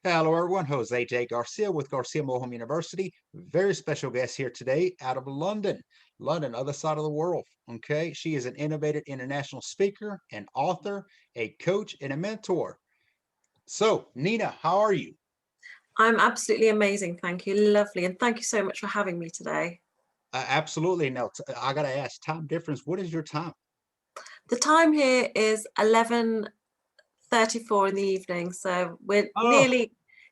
Hello, everyone. Jose J. Garcia with Garcia Moham University. Very special guest here today out of London, other side of the world. Okay. She is an innovative international speaker, an author, a coach, and a mentor. So, Nina, how are you? I'm absolutely amazing, thank you. Lovely. And thank you so much for having me today. Absolutely. Now, I got to ask, time difference. What is your time? The time here is 11:34 in the evening, so we're Oh,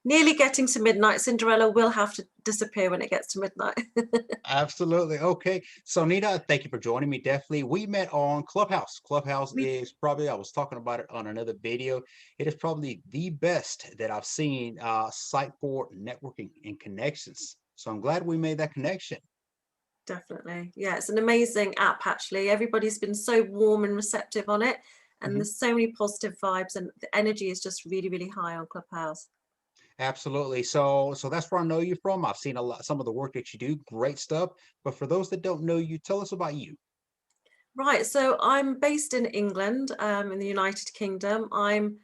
nearly getting to midnight. Cinderella will have to disappear when it gets to midnight. absolutely. Okay. So, Nina, thank you for joining me. Definitely. We met on Clubhouse. Clubhouse We is probably, I was talking about it on another video. It is probably the best that I've seen site for networking and connections. So, I'm glad we made that connection. definitely. Yeah, it's an amazing app actually. Everybody's been so warm and receptive on it, and Mhm. there's so many positive vibes, and the energy is just really, really high on Clubhouse. Absolutely. So that's where I know you from. I've seen a lot, some of the work that you do. Great stuff. But for those that don't know you, tell us about you. Right, so I'm based in England, in the United Kingdom. I'm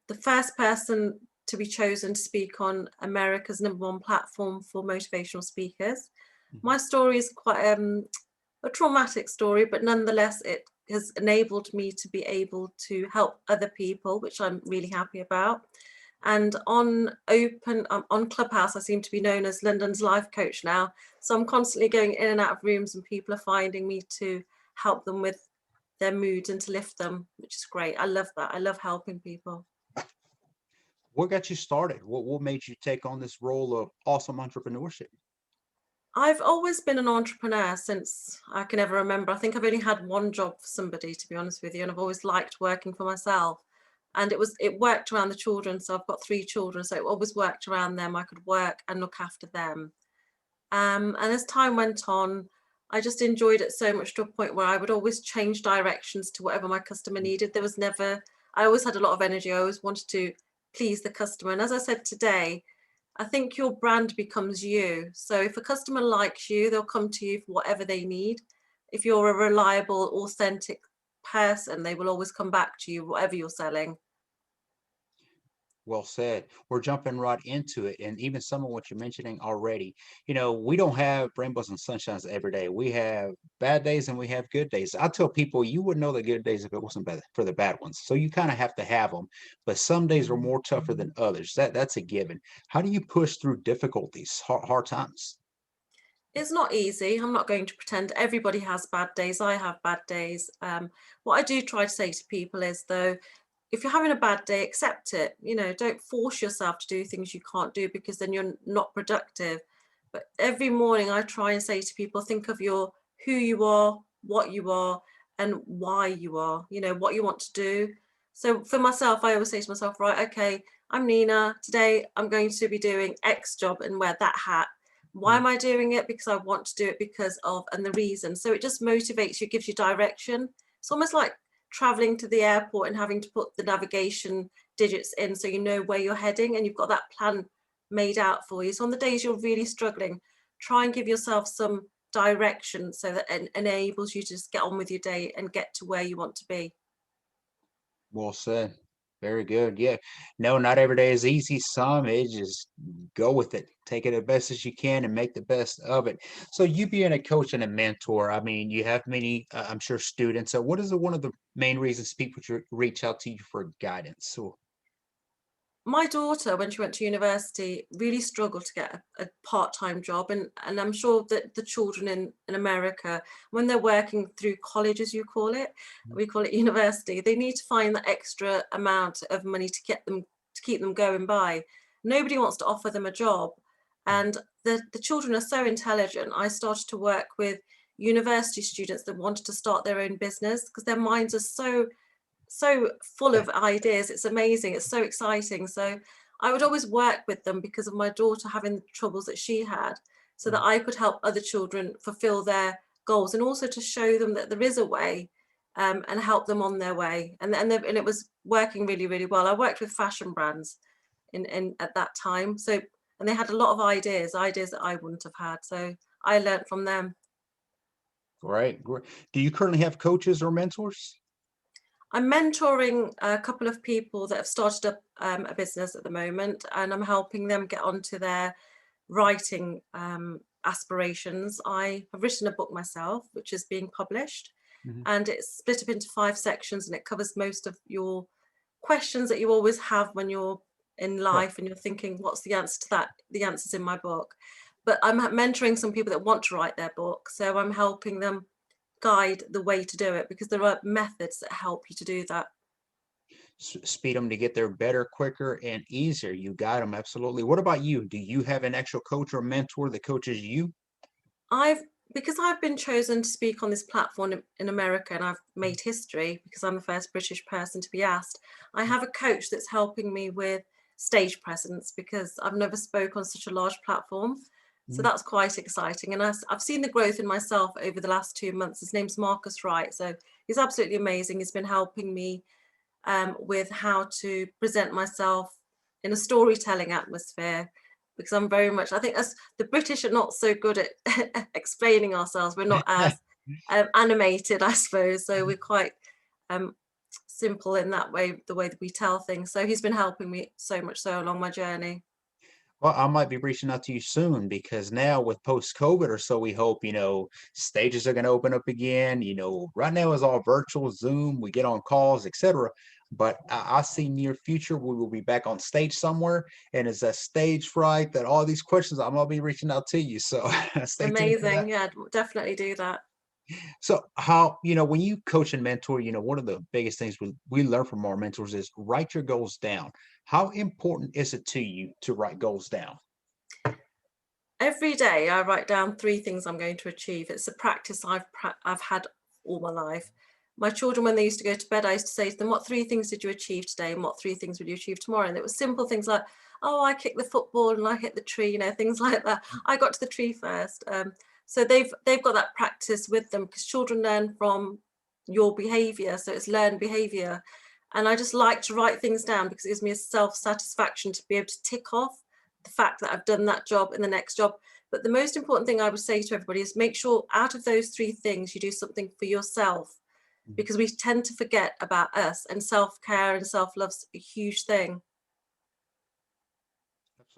the first person to be chosen to speak on America's #1 platform for motivational speakers. Mhm. My story is quite a traumatic story, but nonetheless, it has enabled me to be able to help other people, which I'm really happy about. And on Clubhouse, I seem to be known as London's life coach now. So I'm constantly going in and out of rooms, and people are finding me to help them with their moods and to lift them, which is great. I love that. I love helping people. What got you started? What made you take on this role of awesome entrepreneurship? I've always been an entrepreneur since I can ever remember. I think I've only had one job for somebody, to be honest with you, and I've always liked working for myself. And it worked around the children. So I've got three children, so it always worked around them. I could work and look after them. And as time went on, I just enjoyed it so much to a point where I would always change directions to whatever my customer needed. There was never, I always had a lot of energy. I always wanted to please the customer. And as I said today, I think your brand becomes you. So if a customer likes you, they'll come to you for whatever they need. If you're a reliable, authentic person, they will always come back to you, whatever you're selling. Well said. We're jumping right into it. And even some of what you're mentioning already, we don't have rainbows and sunshines every day. We have bad days and we have good days. I tell people you wouldn't know the good days if it wasn't bad for the bad ones. So you kind of have to have them. But some days are more tougher than others. That's a given. How do you push through difficulties, hard times? It's not easy. I'm not going to pretend everybody has bad days. I have bad days. What I do try to say to people is, though, if you're having a bad day, accept it. Don't force yourself to do things you can't do because then you're not productive. But every morning I try and say to people, think of who you are, what you are, and why you are, what you want to do. So for myself, I always say to myself, right, okay, I'm Nina. Today I'm going to be doing X job and wear that hat. Why am I doing it? Because I want to do it because of, and the reason. So it just motivates you, gives you direction. It's almost like traveling to the airport and having to put the navigation digits in so you know where you're heading and you've got that plan made out for you. So on the days you're really struggling, try and give yourself some direction so that it enables you to just get on with your day and get to where you want to be. Well said. Very good. Yeah. No, not every day is easy. Some it just go with it. Take it as best as you can and make the best of it. So you being a coach and a mentor, I mean, you have many, I'm sure, students. So what is one of the main reasons people should reach out to you for guidance? So, My daughter, when she went to university, really struggled to get a part-time job, and I'm sure that the children in America, when they're working through college, as you call it, we call it university, they need to find that extra amount of money to keep them going by. Nobody wants to offer them a job, and the children are so intelligent. I started to work with university students that wanted to start their own business because their minds are so full of ideas. It's amazing. It's so exciting. So I would always work with them because of my daughter having the troubles that she had, so that I could help other children fulfill their goals and also to show them that there is a way, and help them on their way. And it was working really, really well. I worked with fashion brands in at that time. So and they had a lot of ideas that I wouldn't have had. So I learned from them. great, great. Do you currently have coaches or mentors? I'm mentoring a couple of people that have started up a business at the moment, and I'm helping them get onto their writing aspirations. I have written a book myself, which is being published, Mhm. and it's split up into 5 sections, and it covers most of your questions that you always have when you're in Right. life and you're thinking, what's the answer to that? The answer's in my book. But I'm mentoring some people that want to write their book, so I'm helping them guide the way to do it, because there are methods that help you to do that. Speed them to get there better, quicker, and easier. You got them, absolutely. What about you? Do you have an actual coach or mentor that coaches you? I've Because I've been chosen to speak on this platform in America, and I've Mhm. made history because I'm the first British person to be asked. I have a coach that's helping me with stage presence because I've never spoke on such a large platform. So Mhm. that's quite exciting. And I've seen the growth in myself over the last 2 months. His name's Marcus Wright. So he's absolutely amazing. He's been helping me with how to present myself in a storytelling atmosphere, because I'm very much, I think, as the British are not so good at explaining ourselves. We're not as animated, I suppose. So we're quite um, simple in that way, the way that we tell things. So he's been helping me so much so along my journey. Well, I might be reaching out to you soon because now with post-COVID or so, we hope, stages are going to open up again. Right now is all virtual, Zoom, we get on calls, etc. But I see near future we will be back on stage somewhere, and it's that stage fright that all these questions I'm gonna be reaching out to you. So stay tuned for that. Amazing. Yeah, definitely do that. So how, when you coach and mentor, one of the biggest things we learn from our mentors is write your goals down. How important is it to you to write goals down? Every day I write down 3 things I'm going to achieve. It's a practice I've had all my life. My children, when they used to go to bed, I used to say to them, "What 3 things did you achieve today, and what 3 things will you achieve tomorrow?" And it was simple things like, "Oh, I kicked the football and I hit the tree," things like that. I got to the tree first. So they've got that practice with them, because children learn from your behaviour, so it's learned behaviour. And I just like to write things down because it gives me a self satisfaction to be able to tick off the fact that I've done that job in the next job. But the most important thing I would say to everybody is make sure out of those 3 things you do something for yourself, Mhm. because we tend to forget about us, and self-care and self-love's a huge thing.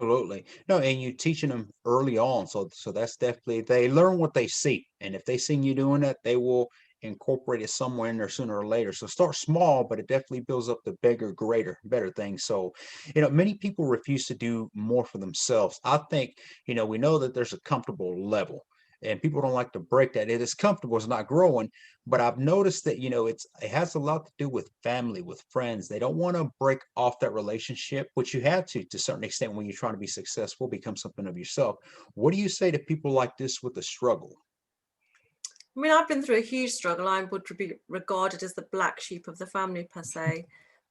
Absolutely. No, and you teaching them early on, so that's definitely they learn what they see, and if they see you doing it, they will incorporate it somewhere in there sooner or later. So start small, but it definitely builds up the bigger, greater, better things. So, many people refuse to do more for themselves. I think, we know that there's a comfortable level, and people don't like to break that. It is comfortable, it's not growing, but I've noticed that, it has a lot to do with family, with friends. They don't want to break off that relationship, which you have to a certain extent when you're trying to be successful, become something of yourself. What do you say to people like this with the struggle? I mean, I've been through a huge struggle. I would be regarded as the black sheep of the family per se.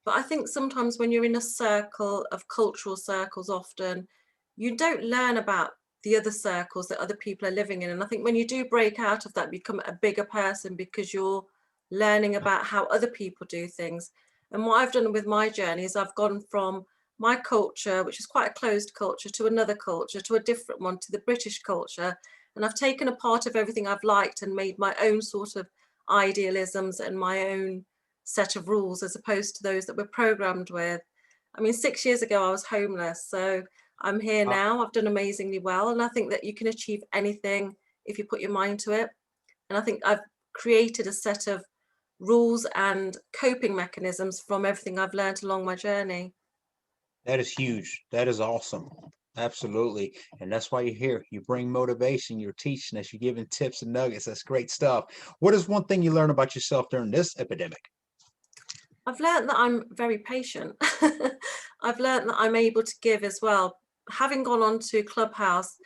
But I think sometimes when you're in a circle of cultural circles, often you don't learn about the other circles that other people are living in. And I think when you do break out of that, you become a bigger person because you're learning about how other people do things. And what I've done with my journey is I've gone from my culture, which is quite a closed culture, to another culture, to a different one, to the British culture. And I've taken a part of everything I've liked and made my own sort of idealisms and my own set of rules, as opposed to those that we're programmed with. I mean, 6 years ago, I was homeless. So I'm here Uh, now. I've done amazingly well. And I think that you can achieve anything if you put your mind to it. And I think I've created a set of rules and coping mechanisms from everything I've learned along my journey. that is huge. That is awesome. Absolutely. And that's why you're here. You bring motivation, you're teaching us, you're giving tips and nuggets. That's great stuff. What is one thing you learn about yourself during this epidemic? I've learned that I'm very patient. I've learned that I'm able to give as well. Having gone on to Clubhouse,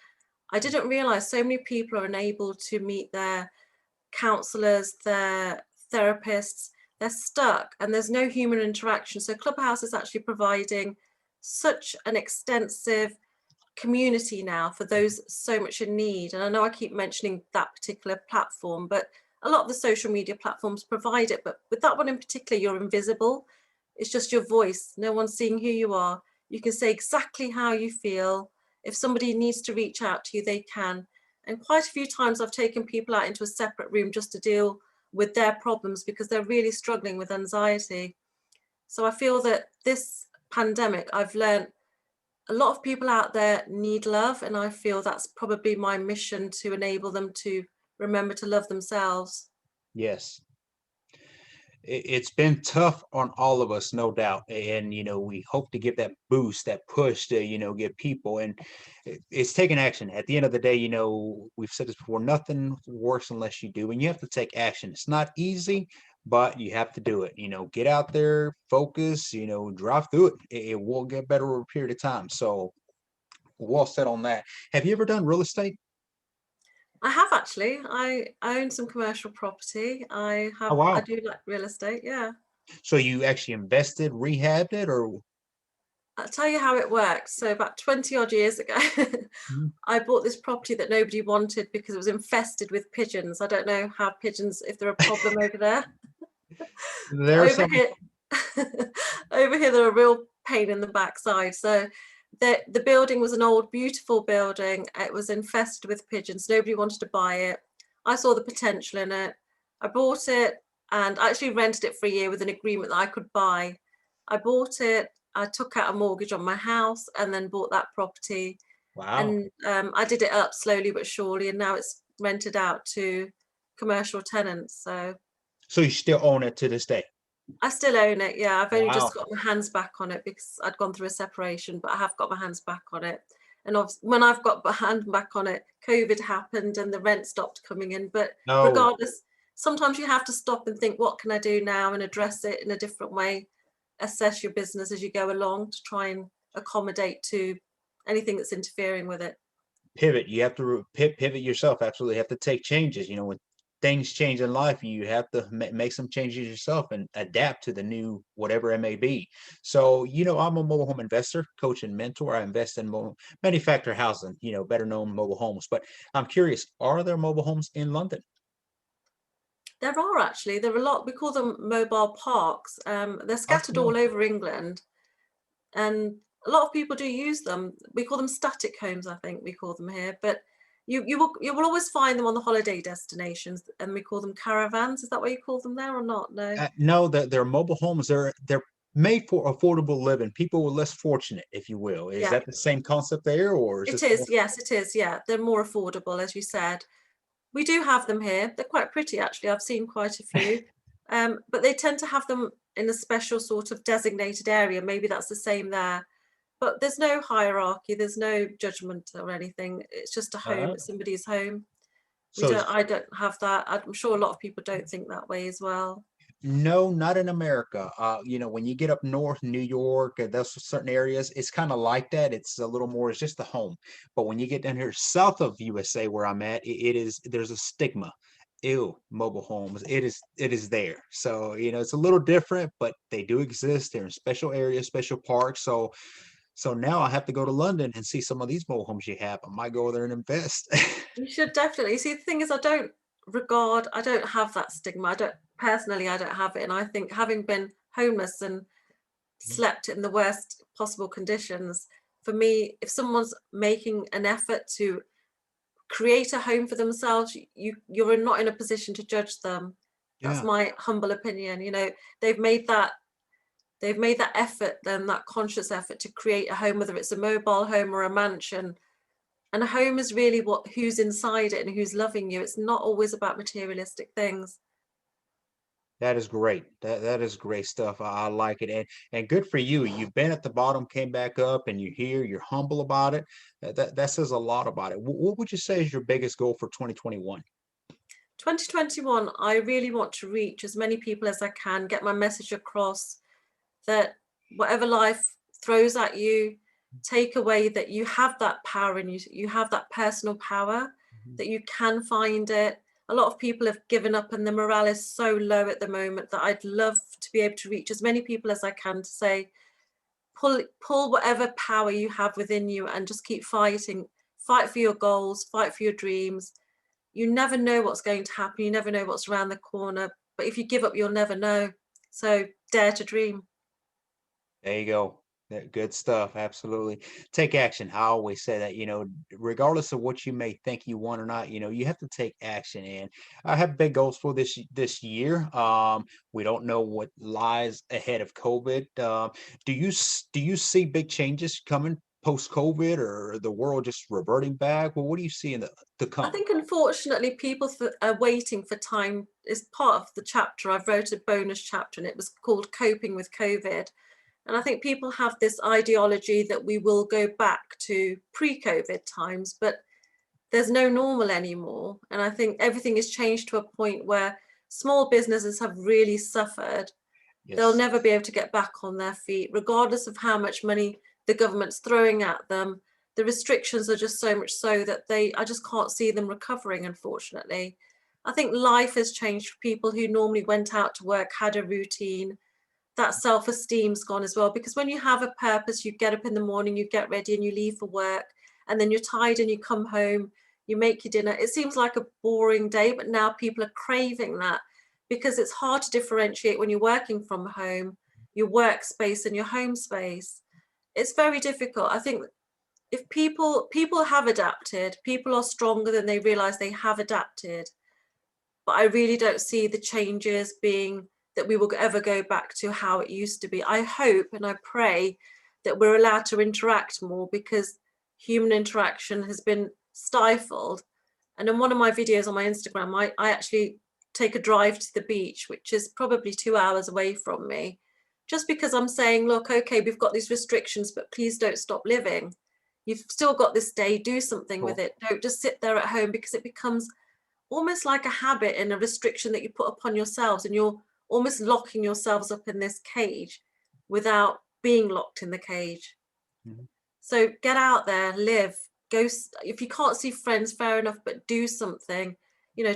I didn't realize so many people are unable to meet their counselors, their therapists. They're stuck and there's no human interaction. So Clubhouse is actually providing such an extensive community now for those so much in need. And I know I keep mentioning that particular platform, but a lot of the social media platforms provide it. But with that one in particular, you're invisible. It's just your voice. No one's seeing who you are. You can say exactly how you feel. If somebody needs to reach out to you, they can. And quite a few times I've taken people out into a separate room just to deal with their problems because they're really struggling with anxiety. So I feel that this pandemic, I've learned a lot of people out there need love, and I feel that's probably my mission to enable them to remember to love themselves. Yes. It's been tough on all of us, no doubt. And, we hope to give that boost, that push to, get people. And it's taking action. At the end of the day, we've said this before, nothing works unless you do. And you have to take action. It's not easy, but you have to do it. Get out there, focus, drive through it. It will get better over a period of time. So, well said on that. Have you ever done real estate? I have actually. I own some commercial property. Oh, I wow. do like real estate, yeah. So you actually invested, rehabbed it, or? I'll tell you how it works. So about 20 odd years ago, Mhm. I bought this property that nobody wanted because it was infested with pigeons. I don't know how pigeons, if they're a problem over there. There's Over some. here, over here, they're a real pain in the backside. So the building was an old, beautiful building. It was infested with pigeons. Nobody wanted to buy it. I saw the potential in it. I bought it and I actually rented it for a year with an agreement that I could buy. I bought it. I took out a mortgage on my house and then bought that property. Wow. And I did it up slowly but surely, and now it's rented out to commercial tenants. So So you still own it to this day? I still own it, yeah. I've only just Wow. got my hands back on it because I'd gone through a separation, but I have got my hands back on it. And when I've got my hand back on it, COVID happened and the rent stopped coming in. But No, regardless, sometimes you have to stop and think, what can I do now, and address it in a different way, assess your business as you go along to try and accommodate to anything that's interfering with it. pivot. You have to pivot yourself. Absolutely have to take changes. When things change in life, you have to make some changes yourself and adapt to the new whatever it may be. So, I'm a mobile home investor, coach, and mentor. I invest in manufactured housing, better known mobile homes. But I'm curious, are there mobile homes in London? There are actually, there are a lot, we call them mobile parks. They're scattered Okay. all over England. And a lot of people do use them. We call them static homes, I think we call them here. But you will always find them on the holiday destinations, and we call them caravans. Is that what you call them there or not? No. No, that they're mobile homes. They're made for affordable living. People were less fortunate, if you will. Is Yeah, that the same concept there, or is it this is. more? Yes, it is. Yeah, they're more affordable, as you said. We do have them here. They're quite pretty, actually. I've seen quite a few. But they tend to have them in a special sort of designated area. Maybe that's the same there. But there's no hierarchy, there's no judgment or anything. It's just a home, Uh, it's somebody's home. We so don't I don't have that. I'm sure a lot of people don't think that way as well. no, not in America. When you get up north, New York, those certain areas, it's kind of like that. It's a little more, it's just a home. But when you get down here south of USA, where I'm at, there's a stigma. Ew, mobile homes. It is there. So, it's a little different, but they do exist. They're in special areas, special parks. So now I have to go to London and see some of these mobile homes you have. I might go there and invest. You should definitely. See, the thing is, I don't have that stigma. I don't have it. And I think having been homeless and slept in the worst possible conditions, for me, if someone's making an effort to create a home for themselves, you're not in a position to judge them. That's Yeah. my humble opinion. They've made that they've made that effort, then that conscious effort to create a home, whether it's a mobile home or a mansion. And a home is really what who's inside it and who's loving you. It's not always about materialistic things. That is great. That is great stuff. I like it, and good for you. You've been at the bottom, came back up, and you're here. You're humble about it. That says a lot about it. What would you say is your biggest goal for 2021? 2021, I really want to reach as many people as I can, get my message across that whatever life throws at you, take away that you have that power and you have that personal power, Mhm. that you can find it. A lot of people have given up and the morale is so low at the moment that I'd love to be able to reach as many people as I can to say, pull whatever power you have within you and just keep fighting. Fight for your goals, fight for your dreams. You never know what's going to happen. You never know what's around the corner. But if you give up, you'll never know. So dare to dream. There you go. Good stuff. Absolutely. Take action. I always say that, regardless of what you may think you want or not, you have to take action. And I have big goals for this year. We don't know what lies ahead of COVID. Do you see big changes coming post COVID, or the world just reverting back? Well, what do you see in the to I come? think unfortunately people are waiting for time is part of the chapter. I've wrote a bonus chapter and it was called Coping with COVID. And I think people have this ideology that we will go back to pre-COVID times, but there's no normal anymore. And I think everything has changed to a point where small businesses have really suffered. They'll Yes. never be able to get back on their feet, regardless of how much money the government's throwing at them. The restrictions are just so much so that I just can't see them recovering, unfortunately. I think life has changed for people who normally went out to work, had a routine. That self-esteem's gone as well, because when you have a purpose, you get up in the morning, you get ready and you leave for work, and then you're tired and you come home, you make your dinner. It seems like a boring day, but now people are craving that because it's hard to differentiate when you're working from home, your workspace and your home space. It's very difficult. I think if people have adapted, people are stronger than they realize they have adapted, but I really don't see the changes being that we will ever go back to how it used to be. I hope and I pray that we're allowed to interact more, because human interaction has been stifled. And in one of my videos on my Instagram, I actually take a drive to the beach, which is probably 2 hours away from me, just because I'm saying, look, okay, we've got these restrictions, but please don't stop living. You've still got this day, do something with Cool. it. Don't just sit there at home, because it becomes almost like a habit and a restriction that you put upon yourselves, and you're almost locking yourselves up in this cage without being locked in the cage. Mhm. So get out there, live, go. If you can't see friends, fair enough, but do something.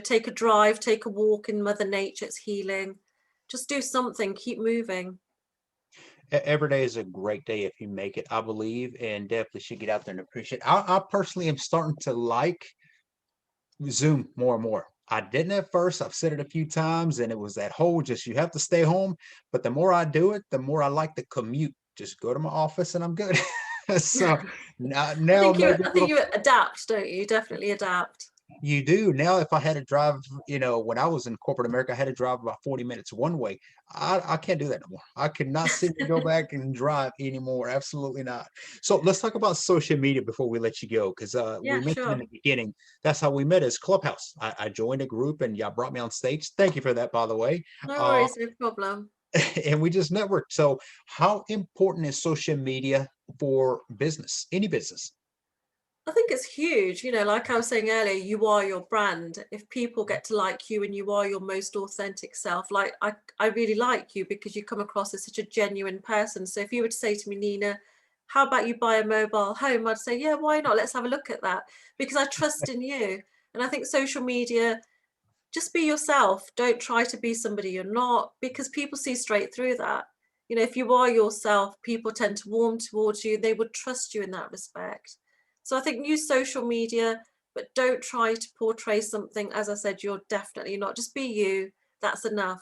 Take a drive, take a walk in Mother Nature. It's healing. Just do something. Keep moving. Every day is a great day if you make it, I believe, and definitely should get out there and appreciate. I personally am starting to like Zoom more and more. I didn't at first. I've said it a few times, and it was that whole just you have to stay home. But the more I do it, the more I like the commute. Just go to my office and I'm good. So now maybe I a think little. you adapt, don't you? Definitely adapt. You do. Now, if I had to drive, when I was in corporate America, I had to drive about 40 minutes one way. I can't do that no more. I could not see me go back and drive anymore. Absolutely not. So let's talk about social media before we let you go, because we Yeah, mentioned in sure. the beginning, that's how we met as Clubhouse. I joined a group and y'all brought me on stage. Thank you for that, by the way. No Uh, worries, no problem. and we just networked. So how important is social media for business, any business? I think it's huge. Like I was saying earlier, you are your brand. If people get to like you and you are your most authentic self, like I really like you because you come across as such a genuine person. So if you were to say to me, Nina, how about you buy a mobile home? I'd say, yeah, why not? Let's have a look at that, because I trust in you. And I think social media, just be yourself. Don't try to be somebody you're not, because people see straight through that. If you are yourself, people tend to warm towards you. They would trust you in that respect. So I think use social media, but don't try to portray something, as I said, you're definitely not. Just be you. That's enough.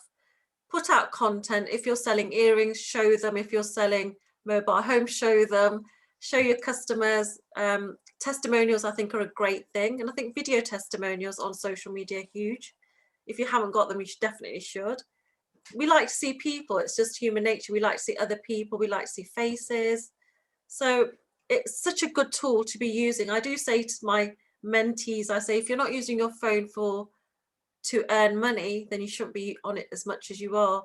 Put out content. If you're selling earrings, show them. If you're selling mobile homes, show them. Show your customers. Testimonials, I think, are a great thing. And I think video testimonials on social media are huge. If you haven't got them, you definitely should. We like to see people. It's just human nature. We like to see other people. We like to see faces. So it's such a good tool to be using. I do say to my mentees, I say, if you're not using your phone to earn money, then you shouldn't be on it as much as you are.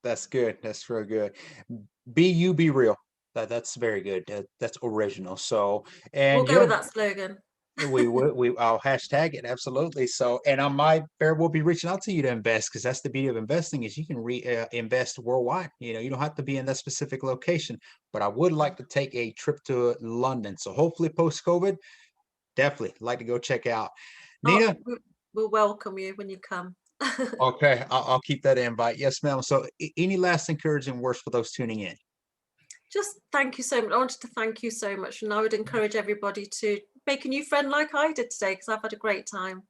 That's good. That's real good. Be you, be real. That's very good. That's original. So, We'll and go with that slogan. I'll hashtag it absolutely. So, and I might very well be reaching out to you to invest, because that's the beauty of investing is you can invest worldwide. You don't have to be in that specific location. But I would like to take a trip to London. So hopefully post COVID, definitely like to go check out. Oh, Nina, we'll welcome you when you come. okay, I'll keep that invite. Yes, ma'am. So, any last encouraging words for those tuning in? Just thank you so much. I wanted to thank you so much. And I would encourage everybody to make a new friend like I did today, because I've had a great time.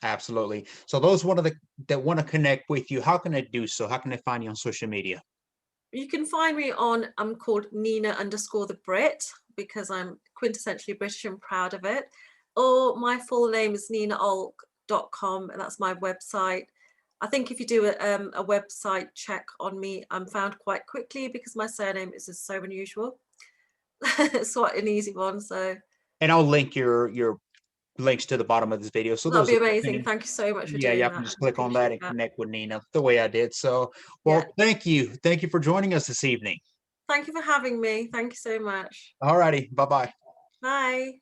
Absolutely. So those one of the that want to connect with you, how can they do so? How can they find you on social media? You can find me on, I'm called Nina underscore the Brit because I'm quintessentially British and proud of it. Or my full name is ninaaouilk.com, and that's my website. I think if you do a website check on me, I'm found quite quickly because my surname is just so unusual. It's quite an easy one, so And I'll link your links to the bottom of this video. So that'd those be are amazing. listening, Thank you so much for yeah, doing y'all that. can just I click on that appreciate and that. connect with Nina the way I did. So, Yeah. well, thank you. Thank you for joining us this evening. Thank you for having me. Thank you so much. All righty. Bye-bye. Bye.